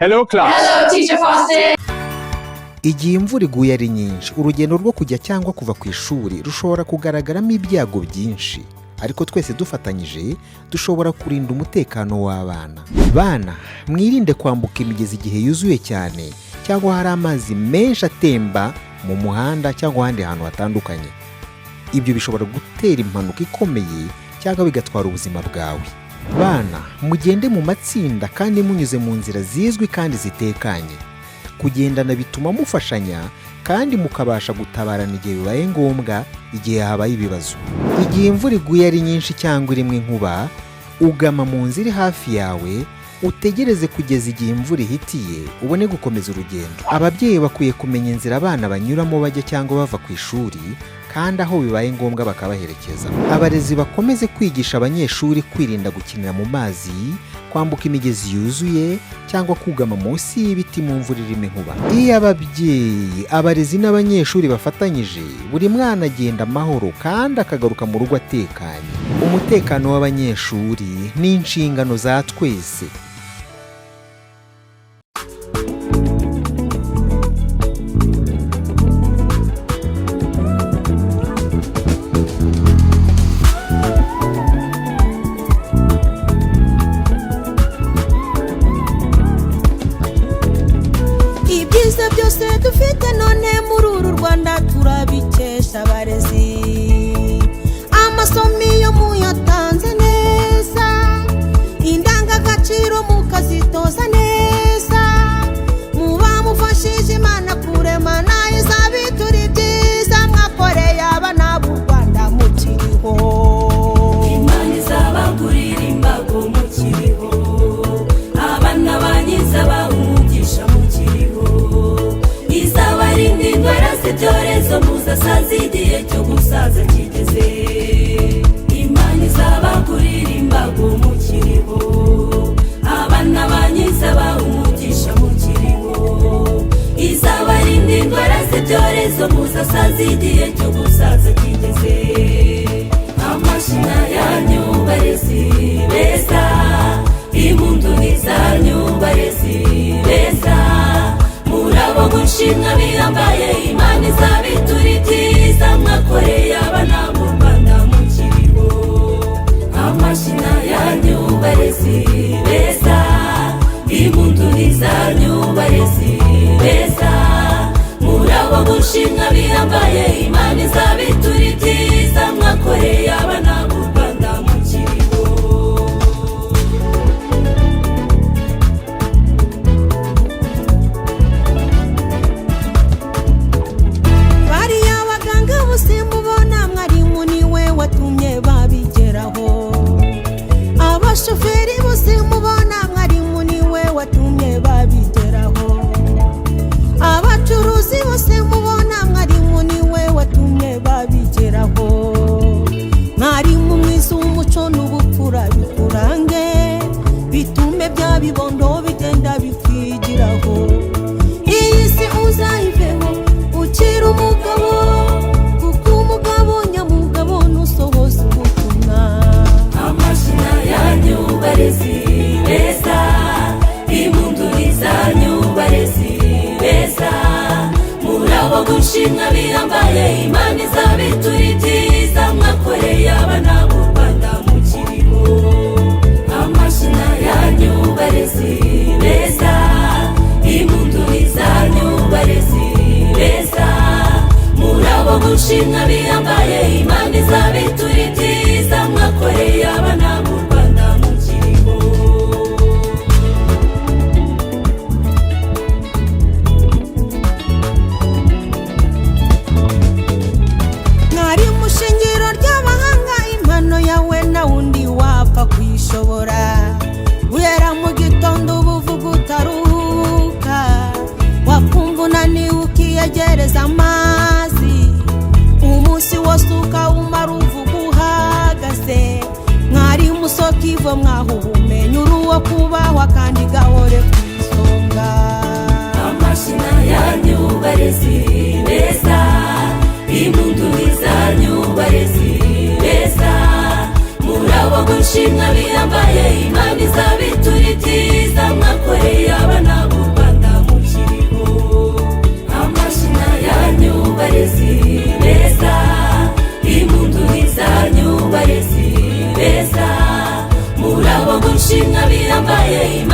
Hello class. Hello teacher Faustin. Igihe imvura iguye ari nyinshi, urugendo rwo kujya cyangwa kuva ku ishuri rushobora kugaragaramo ibyago byinshi, ariko twese dufatanyije dushobora kurinda umutekano w'abana. Bana, mwirinde kwambuka imigezi igihe yuzuye cyane cyangwa hari amazi menshi atemba mu muhanda cyangwa ahandi hantu hatandukanye. Ibyo bishobora gutera impanuka ikomeye cyangwa bigatwara ubuzima bwawe. Bana, mugende mu matsinda kandi munyuze mu nzira zizwi kandi zitekanye. Kugendana bituma mufashanya kandi mukabasha gutabarana igihe bibaye ngombwa igihe habaye ibibazo. Igihe imvura iguye ari nyinshi cyangwa irimo inkuba, ugama mu nzira iri hafi yawe, utegereze kugeza igihe imvura ihitiye ubone gukomeza urugendo. Ababyeyi bakwiye kumenya inzira abana banyuramo bajya cyangwa bava ku ishuri, kandi aho bibaye ngombwa bakabaherekeza. Abarezi bakomeze kwigisha abanyeshuri kwirinda gukinira mu mazi, kwambuka imigezi yuzuye cyangwa kugama munsi y'ibiti mu mvura irimo inkuba. Iyo ababyeyi, abarezi n'abanyeshuri bafatanyije, buri mwana agenda amahoro kandi akagaruka mu rugo atekanye. Umutekano w'abanyeshuri ni inshingano za twese. Ibyiza byose dufite none muri uru Rwanda turabikesha abarezi. Amasomo yo muyatanze neza, indangagaciro mukazitoza neza, muba mufashije Imana kurema nayo izabitura ibyiza mwakoreye abana b'u Rwanda mukiriho. Imana izabagurira imbago mukiriho, abana banyiza bahumugisha mukiriho, izabarinda indwara z'ibyorezo muzasaza igihe cyo gusaza kigeze. Imana izabagurira imbago mukiriho, abana banyiza bahumugisha mukiriho, izabarinda indwara z'ibyorezo muzasaza igihe cyo gusaza kigeze. Amashina yanyu barezi beza, impundu n'izanyu barezi beza, murabo gushimwa bihambaye. Imana izabitura ibyiza mwakoreye abana b'u Rwanda mukiriho. Amashina yanyu barezi beza, impundu n'izanyu barezi beza, murabo gushimwa bihambaye. Imana izabitura ibyiza mwakoreye abana b'u Rwanda mukiriho. Bariya baganga bose mubona mwarimu niwe watumye babigeraho. Abashoferi bose mubona mwarimu niwe watumye babigeraho. Abacuruzi bose mubona mwarimu niwe watumye babigeraho. Mwarimu mwiza w'umuco n'ubupfura bikurange, bitume bya bibondo bigenda bikwigiraho. Iyi si uzayiveho ukiri umugabo, kuko umugabo nyamugabo nusohoza ubutumwa. Amashina yanyu barezi beza, impundu n'izanyu barezi beza, murabo gushimwa bihambaye. Imana izabitura ibyiza mwakoreye abana b'u Rwanda mukiriho. Amashina yanyu barezi beza, impundu n'izanyu barezi beza, murabo gushimwa bihambaye. Imana izabitura ibyiza mwakoreye abana b'u Rwanda mukiriho. Mwarimu shingiro ry'abahanga, impano yawe na wundi wapfa kuyishobora. Guhera mu gitondo ubuvuga utaruhuka, wakumva unaniwe ukiyegereza amazi, umunsi wose ukawumara uvuga uhagaze. Mwarimu soko ivo mwaho ubumenyi, uri uwo kubahwa kandi gahore ku isonga. Amashina yanyu barezi beza, impundu n'izanyu barezi beza, murabo gushimwa bihambaye. Imana izabitura ibyiza mwakoreye abana b'u shimwa bihambaye